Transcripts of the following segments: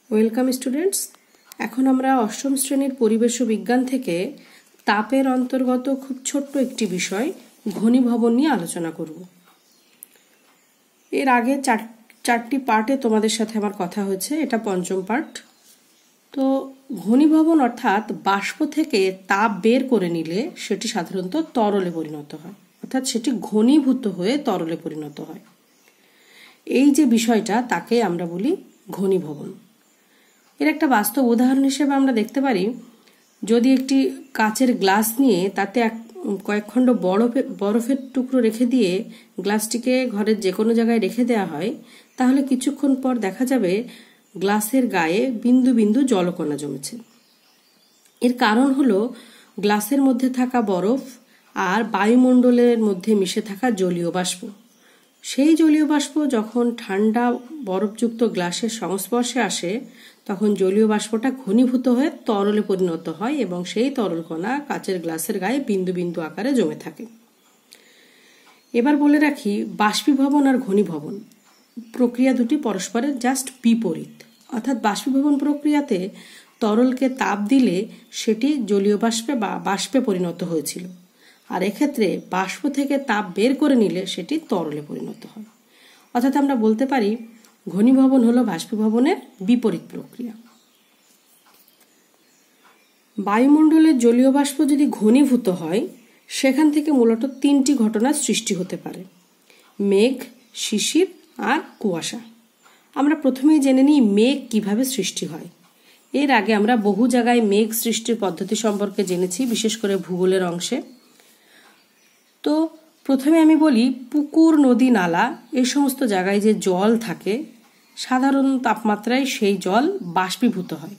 Welcome students. এখন আমরা অষ্টম শ্রেণীর পরিবেশ ও বিজ্ঞান থেকে তাপের অন্তর্গত খুব ছোট্ট একটি বিষয় ঘনীভবন নিয়ে আলোচনা করব। এর আগে চারটি পার্টে তোমাদের সাথে আমার কথা হয়েছে, এটা পঞ্চম পার্ট। তো ঘনীভবন অর্থাৎ বাষ্প থেকে তাপ বের করে নিলে সেটি সাধারণত তরলে পরিণত হয়, অর্থাৎ সেটি ঘনীভূত হয়ে তরলে পরিণত হয়। এই যে বিষয়টা তাকে আমরা বলি ঘনীভবন। এর একটা বাস্তব উদাহরণ হিসেবে আমরা দেখতে পারি, যদি একটি কাচের গ্লাস নিয়ে তাতে কয়েক খণ্ড বরফের টুকরো রেখে দিয়ে গ্লাসটিকে ঘরের যে কোনো জায়গায় রেখে দেওয়া হয়, তাহলে কিছুক্ষণ পর দেখা যাবে গ্লাসের গায়ে বিন্দু বিন্দু জলকণা জমেছে। এর কারণ হলো গ্লাসের মধ্যে থাকা বরফ আর বায়ুমণ্ডলের মধ্যে মিশে থাকা জলীয় বাষ্প। সেই জলীয় বাষ্প যখন ঠান্ডা বরফযুক্ত গ্লাসের সংস্পর্শে আসে, তখন জলীয় বাষ্পটা ঘনীভূত হয়ে তরলে পরিণত হয় এবং সেই তরল কণা কাচের গ্লাসের গায়ে বিন্দু বিন্দু আকারে জমে থাকে। এবার বলে রাখি, বাষ্পীভবন আর ঘনীভবন প্রক্রিয়া দুটি পরস্পরের জাস্ট বিপরীত। অর্থাৎ বাষ্পীভবন প্রক্রিয়াতে তরলকে তাপ দিলে সেটি জলীয় বাষ্পে বা বাষ্পে পরিণত হয়েছিল, আর এক্ষেত্রে বাষ্প থেকে তাপ বের করে নিলে সেটি তরলে পরিণত হয়। অর্থাৎ আমরা বলতে পারি ঘনীভবন হলো বাষ্পীভবনের বিপরীত প্রক্রিয়া। বায়ুমণ্ডলের জলীয় বাষ্প যদি ঘনীভূত হয়, সেখান থেকে মূলত তিনটি ঘটনার সৃষ্টি হতে পারে: মেঘ, শিশির আর কুয়াশা। আমরা প্রথমেই জেনে নিই মেঘ কিভাবে সৃষ্টি হয়। এর আগে আমরা বহু জায়গায় মেঘ সৃষ্টির পদ্ধতি সম্পর্কে জেনেছি, বিশেষ করে ভূগোলের অংশে। তো প্রথমে আমি বলি, পুকুর, নদী, নালা এই সমস্ত জায়গায় যে জল থাকে, সাধারণ তাপমাত্রায় সেই জল বাষ্পীভূত হয়।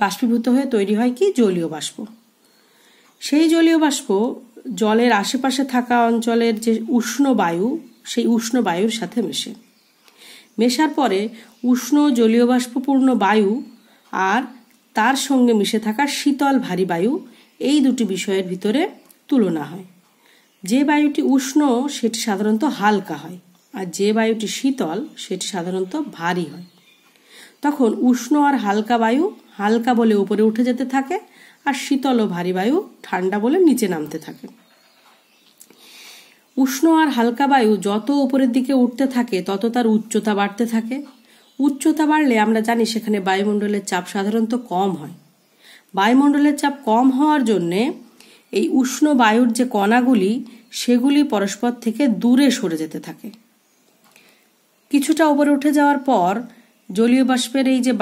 বাষ্পীভূত হয়ে তৈরি হয় কি? জলীয় বাষ্প। সেই জলীয় বাষ্প জলের আশেপাশে থাকা অঞ্চলের যে উষ্ণ বায়ু, সেই উষ্ণ বায়ুর সাথে মেশার পরে উষ্ণ জলীয় বাষ্পপূর্ণ বায়ু আর তার সঙ্গে মিশে থাকা শীতল ভারী বায়ু, এই দুটি বিষয়ের ভিতরে তুলনা হয়। যে বায়ুটি উষ্ণ সেটি সাধারণত হালকা হয়, আর যে বায়ুটি শীতল সেটি সাধারণত ভারী হয়। তখন উষ্ণ আর হালকা বায়ু হালকা বলে উপরে উঠে যেতে থাকে, আর শীতল ও ভারী বায়ু ঠান্ডা বলে নিচে নামতে থাকে। উষ্ণ আর হালকা বায়ু যত উপরের দিকে উঠতে থাকে তত তার উচ্চতা বাড়তে থাকে। উচ্চতা বাড়লে আমরা জানি সেখানে বায়ুমণ্ডলের চাপ সাধারণত কম হয়। বায়ুমণ্ডলের চাপ কম হওয়ার জন্যে এই উষ্ণ বায়ুর যে কণাগুলি, সেগুলি পরস্পর থেকে দূরে সরে যেতে থাকে। কিছুটা উপরে উঠে যাওয়ার পর জলীয় বাষ্পের এই যে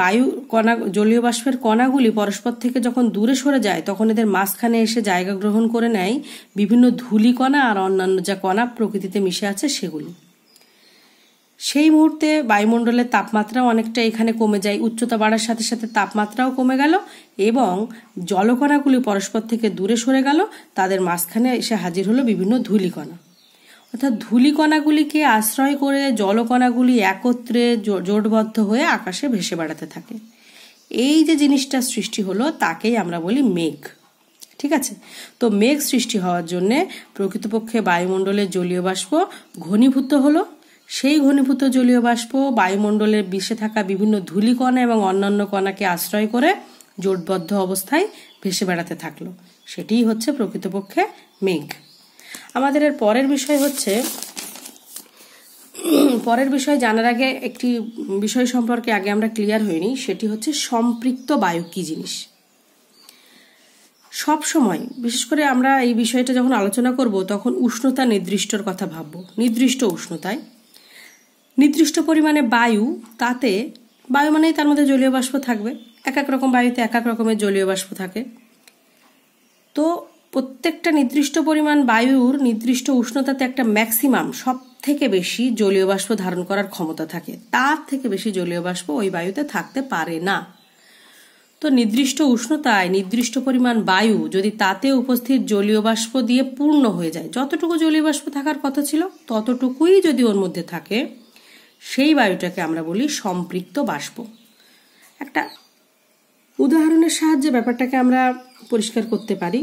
জলীয় বাষ্পের কণাগুলি পরস্পর থেকে যখন দূরে সরে যায়, তখন এদের মাঝখানে এসে জায়গা গ্রহণ করে নেয় বিভিন্ন ধূলি কণা আর অন্যান্য যা কণা প্রকৃতিতে মিশে আছে সেগুলি। সেই মুহূর্তে বায়ুমণ্ডলের তাপমাত্রাও অনেকটা এখানে কমে যায়। উচ্চতা বাড়ার সাথে সাথে তাপমাত্রাও কমে গেল এবং জলকণাগুলি পরস্পর থেকে দূরে সরে গেল। তাদের মাঝখানে এসে হাজির হলো বিভিন্ন ধূলিকণা। অর্থাৎ ধূলিকণাগুলিকে আশ্রয় করে জলকণাগুলি একত্রে জোটবদ্ধ হয়ে আকাশে ভেসে বেড়াতে থাকে। এই যে জিনিসটা সৃষ্টি হলো তাকেই আমরা বলি মেঘ। ঠিক আছে? তো মেঘ সৃষ্টি হওয়ার জন্যে প্রকৃতপক্ষে বায়ুমণ্ডলের জলীয় বাষ্প ঘনীভূত হলো। সেই ঘনীভূত জলীয় বাষ্প বায়ুমণ্ডলের মিশে থাকা বিভিন্ন ধূলিকণা এবং অন্যান্য কণাকে আশ্রয় করে জোটবদ্ধ অবস্থায় ভেসে বেড়াতে থাকলো। সেটিই হচ্ছে প্রকৃতপক্ষে মেঘ। আমাদের এর পরের বিষয় জানার আগে একটি বিষয় সম্পর্কে আগে আমরা ক্লিয়ার হইনি, সেটি হচ্ছে সম্পৃক্ত বায়ু কি জিনিস। সব সময় বিশেষ করে আমরা এই বিষয়টা যখন আলোচনা করব, তখন উষ্ণতা নির্দিষ্টর কথা ভাববো। নির্দিষ্ট উষ্ণতায় নির্দিষ্ট পরিমাণে বায়ু, তাতে বায়ু মানেই তার মধ্যে জলীয় বাষ্প থাকবে। এক এক রকম বায়ুতে এক এক রকমের জলীয় বাষ্প থাকে। তো প্রত্যেকটা নির্দিষ্ট পরিমাণ বায়ুর নির্দিষ্ট উষ্ণতাতে একটা ম্যাক্সিমাম, সব থেকে বেশি জলীয় বাষ্প ধারণ করার ক্ষমতা থাকে। তার থেকে বেশি জলীয় বাষ্প ওই বায়ুতে থাকতে পারে না। তো নির্দিষ্ট উষ্ণতায় নির্দিষ্ট পরিমাণ বায়ু যদি তাতে উপস্থিত জলীয় বাষ্প দিয়ে পূর্ণ হয়ে যায়, যতটুকু জলীয় বাষ্প থাকার কথা ছিল ততটুকুই যদি ওর মধ্যে থাকে, সেই বায়ুটাকে আমরা বলি সম্পৃক্ত বাষ্প। একটা উদাহরণের সাহায্যে ব্যাপারটাকে আমরা পরিষ্কার করতে পারি।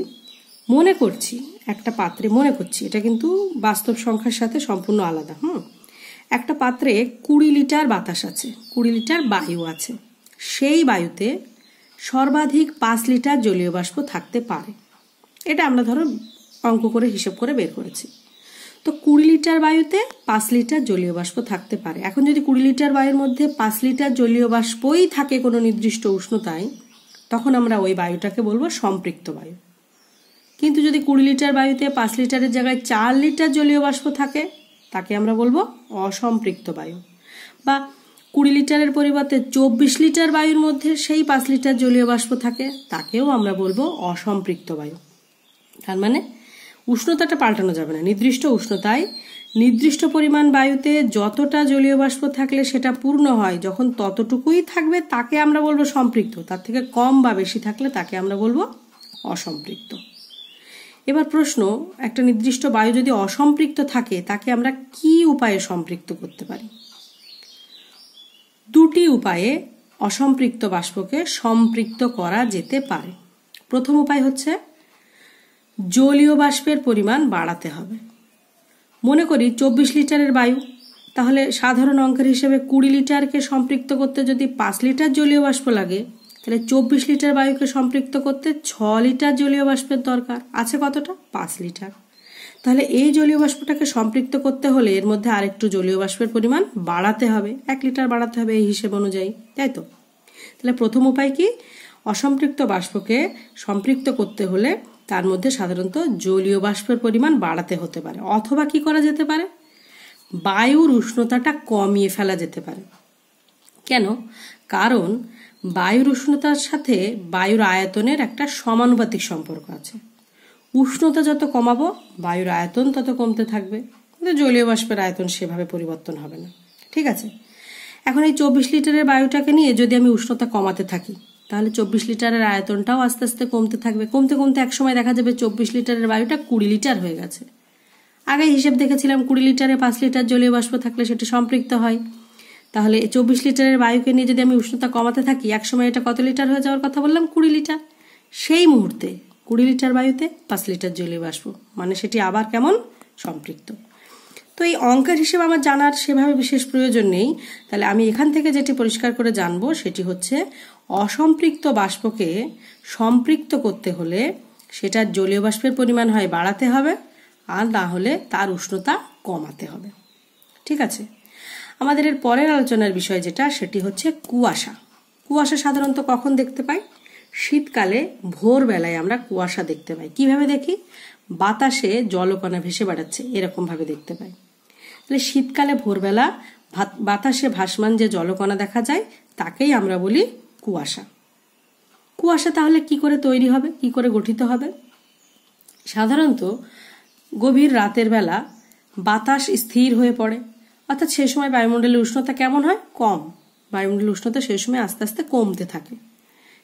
মনে করছি একটা পাত্রে, এটা কিন্তু বাস্তব সংখ্যার সাথে সম্পূর্ণ আলাদা। একটা পাত্রে 20 লিটার বাতাস আছে, 20 লিটার বায়ু আছে। সেই বায়ুতে সর্বাধিক 5 লিটার জলীয় বাষ্প থাকতে পারে। এটা আমরা ধরো অঙ্ক করে হিসেব করে বের করেছি। তো 20 লিটার বায়ুতে 5 লিটার জলীয় বাষ্প থাকতে পারে। এখন যদি 20 লিটার বায়ুর মধ্যে 5 লিটার জলীয় বাষ্পই থাকে কোনো নির্দিষ্ট উষ্ণতায়, তখন আমরা ওই বায়ুটাকে বলবো সম্পৃক্ত বায়ু। কিন্তু যদি 20 লিটার বায়ুতে 5 লিটারের জায়গায় 4 লিটার জলীয় বাষ্প থাকে, তাকে আমরা বলবো অসম্পৃক্ত বায়ু। বা 20 লিটারের পরিবর্তে 24 লিটার বায়ুর মধ্যে সেই 5 লিটার জলীয় বাষ্প থাকে, তাকেও আমরা বলবো অসম্পৃক্ত বায়ু। তার মানে উষ্ণতাটা পাল্টানো যাবে না। নির্দিষ্ট উষ্ণতায় নির্দিষ্ট পরিমাণ বায়ুতে যতটা জলীয় বাষ্প থাকলে সেটা পূর্ণ হয়, যখন ততটুকুই থাকবে তাকে আমরা বলবো সম্পৃক্ত। তার থেকে কম বা বেশি থাকলে তাকে আমরা বলবো অসম্পৃক্ত। এবার প্রশ্ন, একটা নির্দিষ্ট বায়ু যদি অসম্পৃক্ত থাকে তাকে আমরা কি উপায়ে সম্পৃক্ত করতে পারি? দুটি উপায়ে অসম্পৃক্ত বাষ্পকে সম্পৃক্ত করা যেতে পারে। প্রথম উপায় হচ্ছে জলীয় বাষ্পের পরিমাণ বাড়াতে হবে। মনে করি 24 লিটারের বায়ু, তাহলে সাধারণ অঙ্কের হিসেবে 20 লিটারকে সম্পৃক্ত করতে যদি 5 লিটার জলীয় বাষ্প লাগে, তাহলে 24 লিটার বায়ুকে সম্পৃক্ত করতে 6 লিটার জলীয় বাষ্পের দরকার আছে। কতটা? 5 লিটার। তাহলে এই জলীয় বাষ্পটাকে সম্পৃক্ত করতে হলে এর মধ্যে আরেকটু জলীয় বাষ্পের পরিমাণ বাড়াতে হবে, 1 লিটার বাড়াতে হবে এই হিসেব অনুযায়ী, তাই তো? তাহলে প্রথম উপায় কি? অসম্পৃক্ত বাষ্পকে সম্পৃক্ত করতে হলে তার মধ্যে সাধারণত জলীয় বাষ্পের পরিমাণ বাড়াতে হতে পারে। অথবা কি করা যেতে পারে? বায়ুর উষ্ণতাটা কমিয়ে ফেলা যেতে পারে। কেন? কারণ বায়ুর উষ্ণতার সাথে বায়ুর আয়তনের একটা সমানুপাতিক সম্পর্ক আছে। উষ্ণতা যত কমাবো বায়ুর আয়তন তত কমতে থাকবে, কিন্তু জলীয় বাষ্পের আয়তন সেভাবে পরিবর্তন হবে না। ঠিক আছে? এখন এই 24 লিটারের বায়ুটাকে নিয়ে যদি আমি উষ্ণতা কমাতে থাকি, তাহলে 24 লিটারের আয়তনটাও আস্তে আস্তে কমতে থাকবে। কমতে কমতে একসময় দেখা যাবে 24 লিটারের বায়ুটা 20 লিটার হয়ে গেছে। আগে হিসেব দেখেছিলাম 20 লিটারে 5 লিটার জলীয় বাষ্প থাকলে সেটা সম্পৃক্ত হয়। তাহলে 24 লিটারের বায়ুকে নিয়ে যদি আমি উষ্ণতা কমাতে থাকি, একসময় এটা কত লিটার হয়ে যাওয়ার কথা বললাম? 20 লিটার। সেই মুহূর্তে 20 লিটার বায়ুতে 5 লিটার জলীয় বাষ্প, মানে সেটি আবার কেমন? সম্পৃক্ত। তো এই অঙ্কের হিসেব আমার জানার সেভাবে বিশেষ প্রয়োজন নেই। তাহলে আমি এখান থেকে যেটি পরিষ্কার করে জানবো সেটি হচ্ছে অসম্পৃক্ত বাষ্পকে সম্পৃক্ত করতে হলে সেটার জলীয় বাষ্পের পরিমাণ হয় বাড়াতে হবে, আর না হলে তার উষ্ণতা কমাতে হবে। ঠিক আছে? আমাদের এর পরের আলোচনার বিষয় যেটা, সেটি হচ্ছে কুয়াশা। কুয়াশা সাধারণত কখন দেখতে পাই? শীতকালে ভোরবেলায় আমরা কুয়াশা দেখতে পাই। কিভাবে দেখি? বাতাসে জলকণা ভেসে বেড়াচ্ছে, এরকম ভাবে দেখতে পাই। তাহলে শীতকালে ভোরবেলা বাতাসে ভাসমান যে জলকণা দেখা যায় তাকেই আমরা বলি কুয়াশা। কুয়াশা তাহলে কি করে তৈরি হবে, কি করে গঠিত হবে? সাধারণত গভীর রাতের বেলা বাতাস স্থির হয়ে পড়ে, অর্থাৎ সেই সময় বায়ুমণ্ডলের উষ্ণতা কেমন হয়? কম। বায়ুমণ্ডলের উষ্ণতা সেই সময় আস্তে আস্তে কমতে থাকে।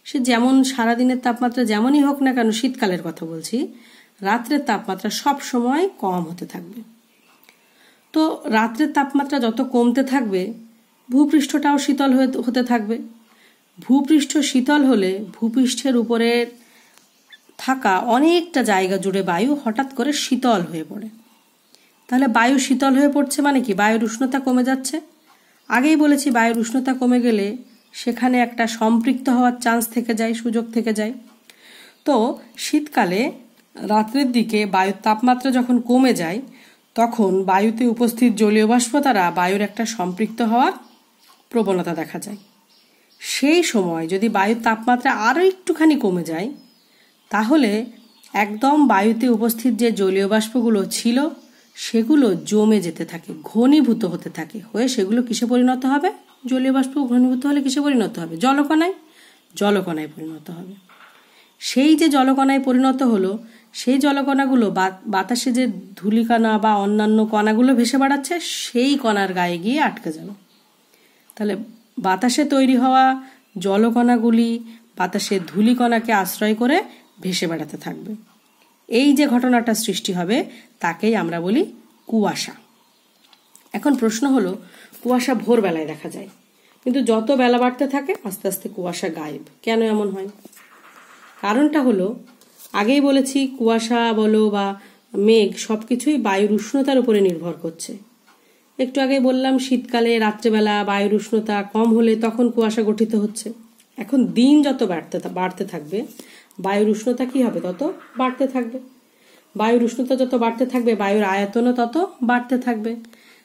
সে যেমন সারাদিনের তাপমাত্রা যেমনই হোক না কেন, শীতকালের কথা বলছি, রাত্রের তাপমাত্রা সব সময় কম হতে থাকবে। তো রাত্রের তাপমাত্রা যত কমতে থাকবে ভূপৃষ্ঠটাও শীতল হতে থাকবে। ভূপৃষ্ঠ শীতল হলে ভূপৃষ্ঠের উপরে থাকা অনেকটা জায়গা জুড়ে বায়ু হঠাৎ করে শীতল হয়ে পড়ে। তাহলে বায়ু শীতল হয়ে পড়ছে মানে কি? বায়ুর উষ্ণতা কমে যাচ্ছে। আগেই বলেছি বায়ুর উষ্ণতা কমে গেলে সেখানে একটা সম্পৃক্ত হওয়ার চান্স থেকে যায়, সুযোগ থেকে যায়। তো শীতকালে রাত্রের দিকে বায়ুর তাপমাত্রা যখন কমে যায়, তখন বায়ুতে উপস্থিত জলীয় বাষ্প দ্বারা বায়ুর একটা সম্পৃক্ত হওয়ার প্রবণতা দেখা যায়। সেই সময় যদি বায়ুর তাপমাত্রা আরও একটুখানি কমে যায়, তাহলে একদম বায়ুতে উপস্থিত যে জলীয় বাষ্পগুলো ছিল সেগুলো জমে যেতে থাকে, ঘনীভূত হতে থাকে, হয়ে সেগুলো কিসে পরিণত হবে? জলীয় বাষ্প ঘনীভূত হলে কিসে পরিণত হবে? জলকণায়। জলকণায় পরিণত হবে। সেই যে জলকণায় পরিণত হলো, সেই জলকণাগুলো বাতাসে যে ধূলিকণা বা অন্যান্য কণাগুলো ভেসে বেড়াচ্ছে সেই কণার গায়ে গিয়ে আটকে যাবে। তাহলে বাতাসে তৈরি হওয়া জলকণাগুলি বাতাসের ধূলিকণাকে আশ্রয় করে ভেসে বেড়াতে থাকবে। এই যে ঘটনাটা সৃষ্টি হবে তাকেই আমরা বলি কুয়াশা। এখন প্রশ্ন হলো, কুয়াশা ভোরবেলায় দেখা যায়, কিন্তু যত বেলা বাড়তে থাকে আস্তে আস্তে কুয়াশা গায়েব। কেন এমন হয়? কারণটা হলো, আগেই বলেছি কুয়াশা বলো বা মেঘ সবকিছুই বায়ুর উষ্ণতার উপরে নির্ভর করছে। একটু আগে বললাম শীতকালে রাত্রেবেলা বায়ুর উষ্ণতা কম হলে তখন কুয়াশা গঠিত হচ্ছে। এখন দিন যত বাড়তে থাকবে বায়ুর উষ্ণতা কি হবে? তত বাড়তে থাকবে। বায়ুর উষ্ণতা যত বাড়তে থাকবে বায়ুর আয়তনও তত বাড়তে থাকবে।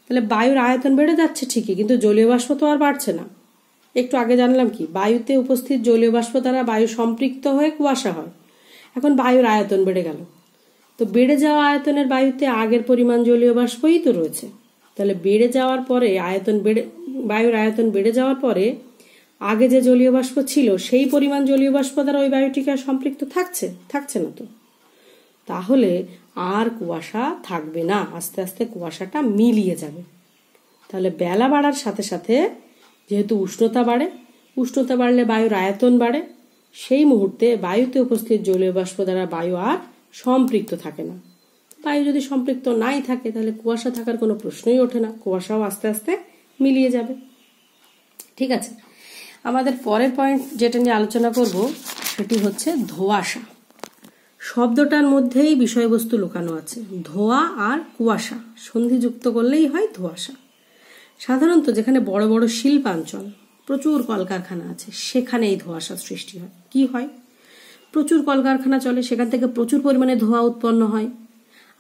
তাহলে বায়ুর আয়তন বেড়ে যাচ্ছে ঠিকই, কিন্তু জলীয় বাষ্প তো আর বাড়ছে না। একটু আগে জানলাম কি, বায়ুতে উপস্থিত জলীয় বাষ্প দ্বারা বায়ু সম্পৃক্ত হয়ে কুয়াশা হয়। এখন বায়ুর আয়তন বেড়ে গেল, তো বেড়ে যাওয়া আয়তনের বায়ুতে আগের পরিমাণ জলীয় বাষ্পই তো রয়েছে। তাহলে বেড়ে যাওয়ার পরে বায়ুর আয়তন বেড়ে যাওয়ার পরে আগে যে জলীয় বাষ্প ছিল সেই পরিমাণ জলীয় বাষ্প দ্বারা ওই বায়ুটিকে আর সম্পৃক্ত থাকছে না তো। তাহলে আর কুয়াশা থাকবে না, আস্তে আস্তে কুয়াশাটা মিলিয়ে যাবে। তাহলে বেলা বাড়ার সাথে সাথে যেহেতু উষ্ণতা বাড়লে বায়ুর আয়তন বাড়ে, সেই মুহূর্তে বায়ুতে উপস্থিত জলীয় বাষ্প দ্বারা বায়ু আর সম্পৃক্ত থাকে না। বায়ু যদি সম্পৃক্ত নাই থাকে তাহলে কুয়াশা থাকার কোনো প্রশ্নই ওঠে না, কুয়াশাও আস্তে আস্তে মিলিয়ে যাবে। ঠিক আছে, আমাদের পরের পয়েন্ট যেটা নিয়ে আলোচনা করব সেটি হচ্ছে ধোঁয়াশা। শব্দটার মধ্যেই বিষয়বস্তু লুকানো আছে। ধোঁয়া আর কুয়াশা সন্ধিযুক্ত করলেই হয় ধোঁয়াশা। সাধারণত যেখানে বড় বড় শিল্পাঞ্চল, প্রচুর কলকারখানা আছে, সেখানে এই ধোঁয়াশা সৃষ্টি হয়। কি হয়? প্রচুর কলকারখানা চলে, সেখান থেকে প্রচুর পরিমাণে ধোঁয়া উৎপন্ন হয়।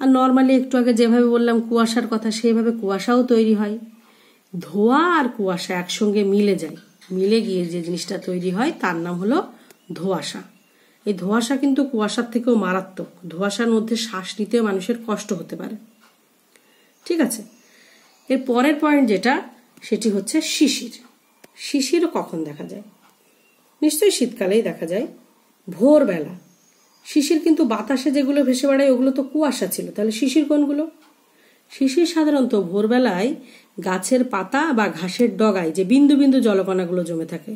আর নর্মালি একটু আগে যেভাবে বললাম কুয়াশার কথা, সেইভাবে কুয়াশাও তৈরি হয়। ধোঁয়া আর কুয়াশা একসঙ্গে মিলে গিয়ে যে জিনিসটা তৈরি হয় তার নাম হলো ধোঁয়াশা। এই ধোঁয়াশা কিন্তু কুয়াশার থেকেও মারাত্মক। ধোঁয়াশার মধ্যে শ্বাস নিতে মানুষের কষ্ট হতে পারে। ঠিক আছে, এর পরের পয়েন্ট যেটা, সেটি হচ্ছে শিশির। শিশিরও কখন দেখা যায়? নিশ্চয়ই শীতকালেই দেখা যায়, ভোরবেলা। শিশির কিন্তু বাতাসে যেগুলো ভেসে বেড়ায় ওগুলো তো কুয়াশা ছিল, তাহলে শিশির কোনগুলো? শিশির সাধারণত ভোরবেলায় গাছের পাতা বা ঘাসের ডগায় যে বিন্দু বিন্দু জলকণাগুলো জমে থাকে।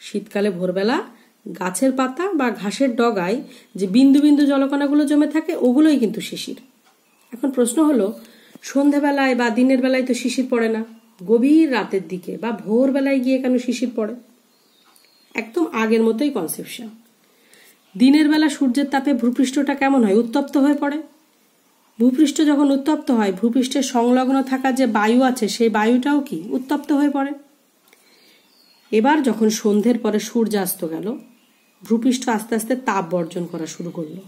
শীতকালে ভোরবেলা গাছের পাতা বা ঘাসের ডগায় যে বিন্দু বিন্দু জলকণাগুলো জমে থাকে ওগুলোই কিন্তু শিশির। এখন প্রশ্ন হলো, সন্ধেবেলায় বা দিনের বেলায় তো শিশির পড়ে না, গভীর রাতের দিকে বা ভোরবেলায় গিয়ে কেন শিশির পড়ে? একদম আগের মতোই কনসেপশন। দিনের বেলা সূর্যের তাপে ভূপৃষ্ঠটা কেমন হয়? উত্তপ্ত হয়ে পড়ে। ভূপৃষ্ঠ যখন উত্তপ্ত হয়, ভূপৃষ্ঠের সংলগ্ন থাকা যে বায়ু আছে সেই বায়ুটাও কি উত্তপ্ত হয়ে পড়ে। এবার যখন সন্ধ্যের পরে সূর্যাস্ত গেল, ভূপৃষ্ঠ আস্তে আস্তে তাপ বর্জন করা শুরু করলো।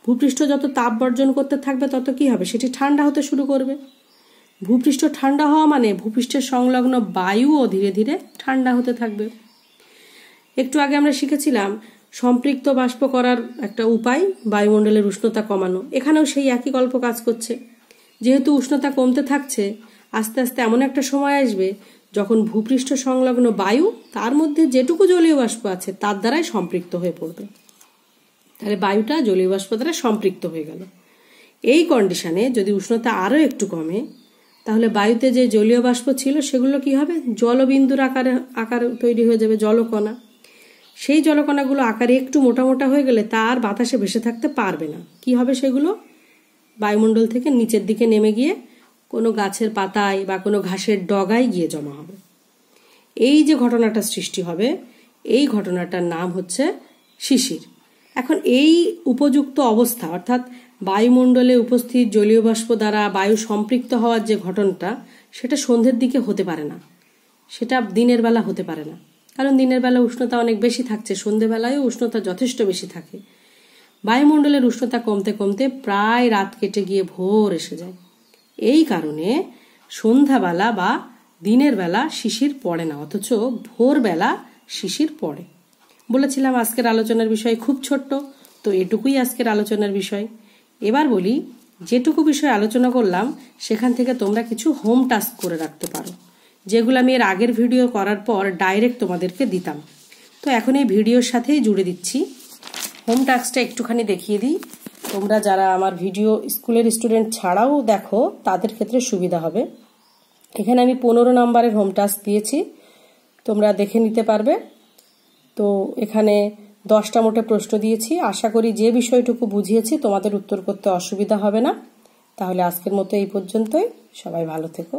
ভূপৃষ্ঠ যত তাপ বর্জন করতে থাকবে তত কি হবে? সেটি ঠান্ডা হতে শুরু করবে। ভূপৃষ্ঠ ঠান্ডা হওয়া মানে ভূপৃষ্ঠের সংলগ্ন বায়ুও ধীরে ধীরে ঠান্ডা হতে থাকবে। একটু আগে আমরা শিখেছিলাম সম্পৃক্ত বাষ্প করার একটা উপায় বায়ুমণ্ডলের উষ্ণতা কমানো। এখানেও সেই একই গল্প কাজ করছে। যেহেতু উষ্ণতা কমতে থাকছে, আস্তে আস্তে এমন একটা সময় আসবে যখন ভূপৃষ্ঠ সংলগ্ন বায়ু তার মধ্যে যেটুকু জলীয় বাষ্প আছে তার দ্বারাই সম্পৃক্ত হয়ে পড়বে। তাহলে বায়ুটা জলীয় বাষ্প দ্বারা সম্পৃক্ত হয়ে গেল। এই কন্ডিশনে যদি উষ্ণতা আরো একটু কমে, তাহলে বায়ুতে যে জলীয় বাষ্প ছিল সেগুলো কি হবে? জলবিন্দুর আকারে তৈরি হয়ে যাবে, জলকণা। সেই জলকণাগুলো আকারে একটু মোটা মোটা হয়ে গেলে তার বাতাসে ভেসে থাকতে পারবে না। কি হবে? সেগুলো বায়ুমণ্ডল থেকে নিচের দিকে নেমে গিয়ে কোনো গাছের পাতায় বা কোনো ঘাসের ডগায় গিয়ে জমা হবে। এই যে ঘটনাটা সৃষ্টি হবে, এই ঘটনাটার নাম হচ্ছে শিশির। এখন এই উপযুক্ত অবস্থা, অর্থাৎ বায়ুমণ্ডলে উপস্থিত জলীয় বাষ্প দ্বারা বায়ু সম্পৃক্ত হওয়ার যে ঘটনাটা, সেটা সন্ধ্যের দিকে হতে পারে না, সেটা দিনের বেলা হতে পারে না। কারণ দিনের বেলা উষ্ণতা অনেক বেশি থাকছে, সন্ধ্যেবেলায়ও উষ্ণতা যথেষ্ট বেশি থাকে। বায়ুমণ্ডলের উষ্ণতা কমতে কমতে প্রায় রাত কেটে গিয়ে ভোর এসে যায়। এই কারণে সন্ধ্যাবেলা বা দিনের বেলা শিশির পড়ে না, অথচ ভোরবেলা শিশির পড়ে। বলেছিলাম আজকের আলোচনার বিষয় খুব ছোট্ট, তো এটুকুই আজকের আলোচনার বিষয়। এবার বলি, যেটুকু বিষয় আলোচনা করলাম সেখান থেকে তোমরা কিছু হোম টাস্ক করে রাখতে পারো, যেগুলো আমি এর আগের ভিডিও করার পর ডাইরেক্ট তোমাদেরকে দিতাম। তো এখন এই ভিডিওর সাথেই জুড়ে দিচ্ছি। হোম টাস্কটা একটুখানি দেখিয়ে দিই। তোমরা যারা আমার ভিডিও স্কুলের স্টুডেন্ট ছাড়াও দেখো তাদের ক্ষেত্রে সুবিধা হবে। এখানে আমি 15 নম্বরের হোম টাস্ক দিয়েছি, তোমরা দেখে নিতে পারবে। তো এখানে 10টা মোটে প্রশ্ন দিয়েছি। আশা করি যে বিষয়টুকু বুঝিয়েছি তোমাদের উত্তর করতে অসুবিধা হবে না। তাহলে আজকের মতো এই পর্যন্তই। সবাই ভালো থেকো।